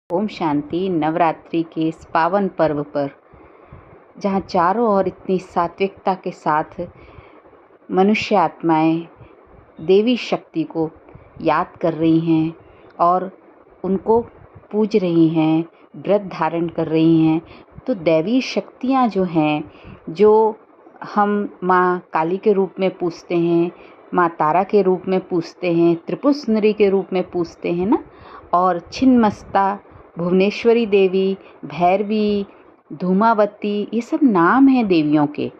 ओम शांति। नवरात्रि के इस पावन पर्व पर जहाँ चारों ओर इतनी सात्विकता के साथ मनुष्य आत्माएं देवी शक्ति को याद कर रही हैं और उनको पूज रही हैं, व्रत धारण कर रही हैं, तो दैवी शक्तियाँ जो हैं, जो हम माँ काली के रूप में पूजते हैं, माँ तारा के रूप में पूजते हैं, त्रिपुर सुंदरी के रूप में पूजते हैं ना, और छिन्नमस्ता, भुवनेश्वरी देवी, भैरवी, धूमावती, ये सब नाम हैं देवियों के।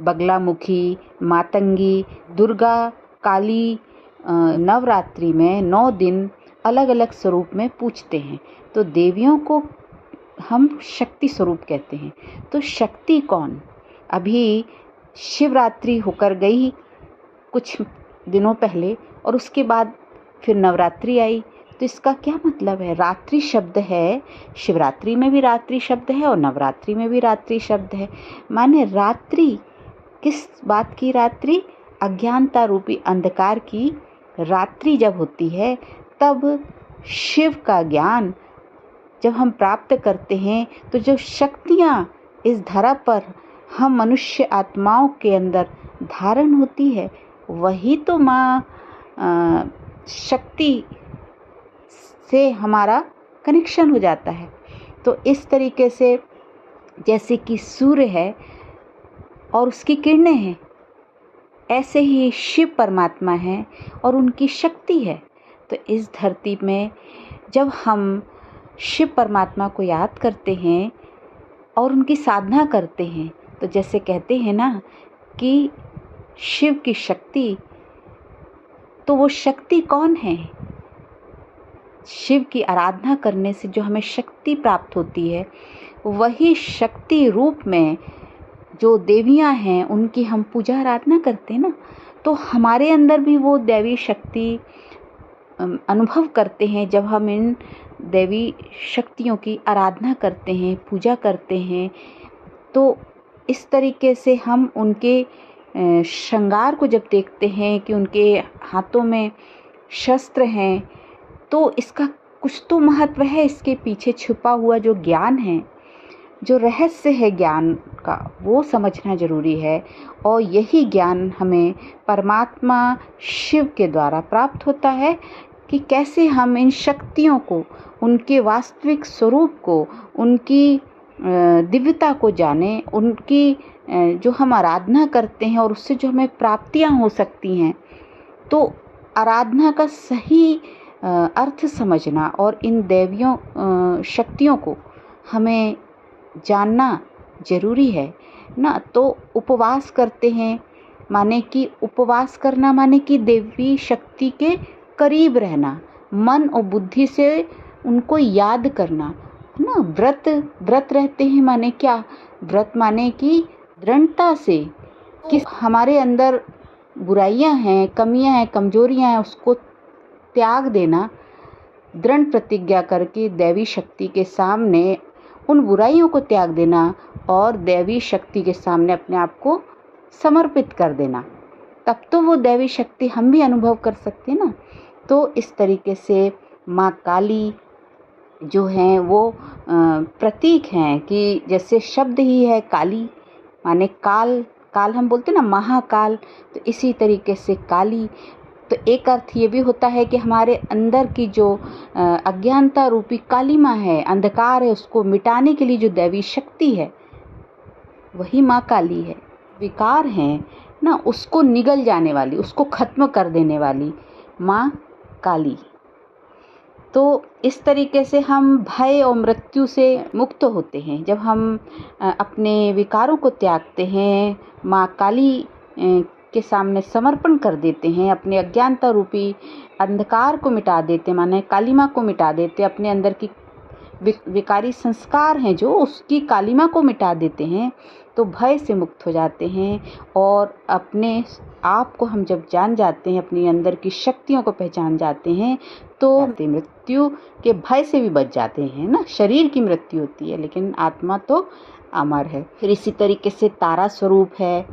बगलामुखी, मातंगी, दुर्गा, काली नवरात्रि में 9 दिन अलग अलग स्वरूप में पूजते हैं। तो देवियों को हम शक्ति स्वरूप कहते हैं। तो शक्ति कौन? अभी शिवरात्रि होकर गई कुछ दिनों पहले और उसके बाद फिर नवरात्रि आई। तो इसका क्या मतलब है? रात्रि शब्द है, शिवरात्रि में भी रात्रि शब्द है और नवरात्रि में भी रात्रि शब्द है। माने रात्रि, किस बात की रात्रि? अज्ञानता रूपी अंधकार की रात्रि जब होती है, तब शिव का ज्ञान जब हम प्राप्त करते हैं, तो जो शक्तियाँ इस धरा पर हम मनुष्य आत्माओं के अंदर धारण होती है, वही तो माँ शक्ति से हमारा कनेक्शन हो जाता है। तो इस तरीके से जैसे कि सूर्य है और उसकी किरणें हैं, ऐसे ही शिव परमात्मा है और उनकी शक्ति है। तो इस धरती में जब हम शिव परमात्मा को याद करते हैं और उनकी साधना करते हैं, तो जैसे कहते हैं ना कि शिव की शक्ति, तो वो शक्ति कौन है? शिव की आराधना करने से जो हमें शक्ति प्राप्त होती है, वही शक्ति रूप में जो देवियां हैं उनकी हम पूजा आराधना करते हैं ना, तो हमारे अंदर भी वो दैवी शक्ति अनुभव करते हैं। जब हम इन देवी शक्तियों की आराधना करते हैं, पूजा करते हैं, तो इस तरीके से हम उनके श्रृंगार को जब देखते हैं कि उनके हाथों में शस्त्र हैं, तो इसका कुछ तो महत्व है। इसके पीछे छुपा हुआ जो ज्ञान है, जो रहस्य है ज्ञान का, वो समझना जरूरी है। और यही ज्ञान हमें परमात्मा शिव के द्वारा प्राप्त होता है कि कैसे हम इन शक्तियों को, उनके वास्तविक स्वरूप को, उनकी दिव्यता को जानें, उनकी जो हम आराधना करते हैं और उससे जो हमें प्राप्तियां हो सकती हैं। तो आराधना का सही अर्थ समझना और इन दैवियों शक्तियों को हमें जानना जरूरी है ना। तो उपवास करते हैं, माने कि उपवास करना माने कि देवी शक्ति के करीब रहना, मन और बुद्धि से उनको याद करना ना। व्रत रहते हैं, माने क्या? व्रत माने कि दृढ़ता से कि हमारे अंदर बुराइयां हैं, कमियां हैं, कमजोरियां हैं, उसको त्याग देना, दृढ़ प्रतिज्ञा करके दैवी शक्ति के सामने उन बुराइयों को त्याग देना और दैवी शक्ति के सामने अपने आप को समर्पित कर देना। तब तो वो दैवी शक्ति हम भी अनुभव कर सकते हैं ना। तो इस तरीके से माँ काली जो हैं वो प्रतीक हैं कि जैसे शब्द ही है काली, माने काल, काल हम बोलते हैं ना, महाकाल। तो इसी तरीके से काली, तो एक अर्थ ये भी होता है कि हमारे अंदर की जो अज्ञानता रूपी कालिमा है, अंधकार है, उसको मिटाने के लिए जो दैवी शक्ति है, वही माँ काली है। विकार हैं ना, उसको निगल जाने वाली, उसको खत्म कर देने वाली माँ काली। तो इस तरीके से हम भय और मृत्यु से मुक्त होते हैं। जब हम अपने विकारों को त्यागते हैं, माँ काली के सामने समर्पण कर देते हैं, अपने अज्ञानता रूपी अंधकार को मिटा देते हैं, माने कालिमा को मिटा देते हैं, अपने अंदर की विकारी संस्कार हैं जो, उसकी कालिमा को मिटा देते हैं, तो भय से मुक्त हो जाते हैं। और अपने आप को हम जब जान जाते हैं, अपने अंदर की शक्तियों को पहचान जाते हैं, तो मृत्यु के भय से भी बच जाते हैं ना। शरीर की मृत्यु होती है लेकिन आत्मा तो अमर है। फिर इसी तरीके से तारा स्वरूप है।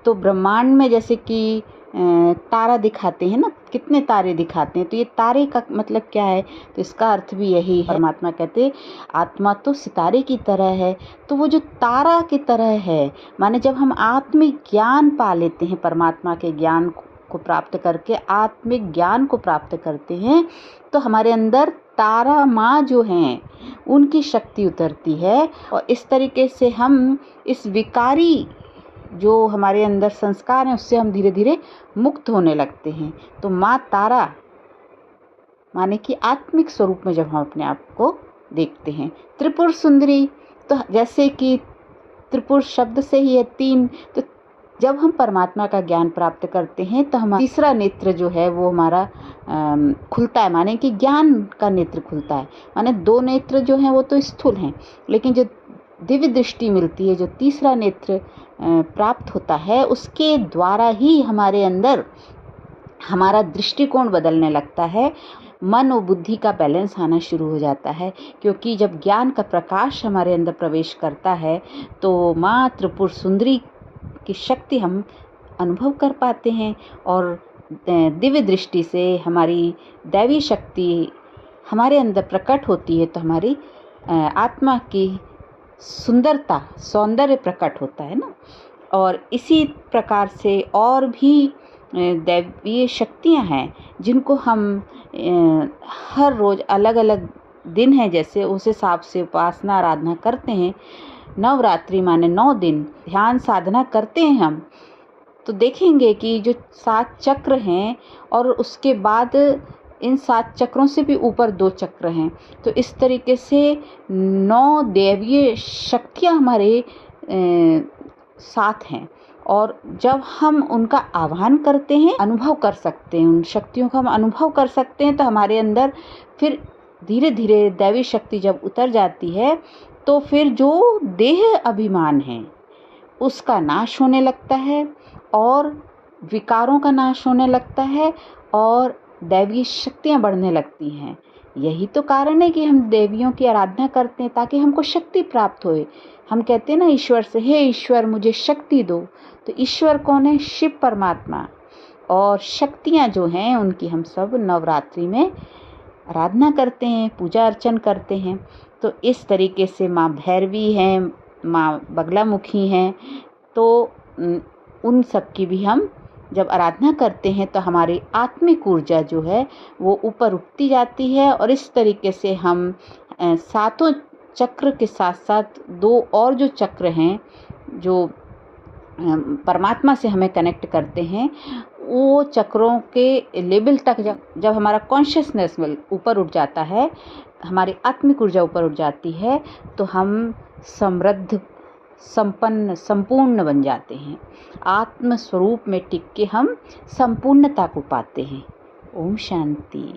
तो ब्रह्मांड में जैसे कि तारा दिखाते हैं ना, कितने तारे दिखाते हैं, तो ये तारे का मतलब क्या है? तो इसका अर्थ भी यही है। परमात्मा कहते आत्मा तो सितारे की तरह है, तो वो जो तारा की तरह है, माने जब हम आत्मिक ज्ञान पा लेते हैं, परमात्मा के ज्ञान को प्राप्त करके आत्मिक ज्ञान को प्राप्त करते हैं, तो हमारे अंदर तारा माँ जो हैं उनकी शक्ति उतरती है, और इस तरीके से हम इस विकारी जो हमारे अंदर संस्कार हैं उससे हम धीरे धीरे मुक्त होने लगते हैं। तो माँ तारा माने कि आत्मिक स्वरूप में जब हम अपने आप को देखते हैं। त्रिपुर सुंदरी, तो जैसे कि त्रिपुर शब्द से ही है 3, तो जब हम परमात्मा का ज्ञान प्राप्त करते हैं तो हमारा तीसरा नेत्र जो है वो हमारा खुलता है, माने कि ज्ञान का नेत्र खुलता है। माने 2 नेत्र जो हैं वो तो स्थूल हैं, लेकिन जो दिव्य दृष्टि मिलती है, जो तीसरा नेत्र प्राप्त होता है, उसके द्वारा ही हमारे अंदर हमारा दृष्टिकोण बदलने लगता है, मन और बुद्धि का बैलेंस आना शुरू हो जाता है। क्योंकि जब ज्ञान का प्रकाश हमारे अंदर प्रवेश करता है तो माँ त्रिपुर सुंदरी की शक्ति हम अनुभव कर पाते हैं, और दिव्य दृष्टि से हमारी दैवी शक्ति हमारे अंदर प्रकट होती है, तो हमारी आत्मा की सुंदरता, सौंदर्य प्रकट होता है ना। और इसी प्रकार से और भी दैवीय शक्तियाँ हैं जिनको हम हर रोज़ अलग अलग दिन है जैसे उस हिसाब से उपासना आराधना करते हैं। नवरात्रि माने 9 दिन ध्यान साधना करते हैं हम, तो देखेंगे कि जो 7 चक्र हैं और उसके बाद इन 7 चक्रों से भी ऊपर 2 चक्र हैं, तो इस तरीके से 9 दैवीय शक्तियाँ हमारे साथ हैं। और जब हम उनका आह्वान करते हैं, अनुभव कर सकते हैं, उन शक्तियों का हम अनुभव कर सकते हैं, तो हमारे अंदर फिर धीरे धीरे दैवी शक्ति जब उतर जाती है तो फिर जो देह अभिमान है उसका नाश होने लगता है, और विकारों का नाश होने लगता है, और दैवीय शक्तियाँ बढ़ने लगती हैं। यही तो कारण है कि हम देवियों की आराधना करते हैं, ताकि हमको शक्ति प्राप्त होए। हम कहते हैं ना ईश्वर से, हे ईश्वर मुझे शक्ति दो। तो ईश्वर कौन है? शिव परमात्मा। और शक्तियाँ जो हैं उनकी हम सब नवरात्रि में आराधना करते हैं, पूजा अर्चन करते हैं। तो इस तरीके से माँ भैरवी हैं, माँ बगलामुखी हैं, तो उन सब की भी हम जब आराधना करते हैं तो हमारी आत्मिक ऊर्जा जो है वो ऊपर उठती जाती है। और इस तरीके से हम 7 चक्र के साथ साथ 2 और जो चक्र हैं जो परमात्मा से हमें कनेक्ट करते हैं, वो चक्रों के लेवल तक जब हमारा कॉन्शियसनेस ऊपर उठ जाता है, हमारी आत्मिक ऊर्जा ऊपर उठ जाती है, तो हम समृद्ध, संपन्न, संपूर्ण बन जाते हैं। आत्म स्वरूप में टिक के हम संपूर्णता को पाते हैं। ओम शांति।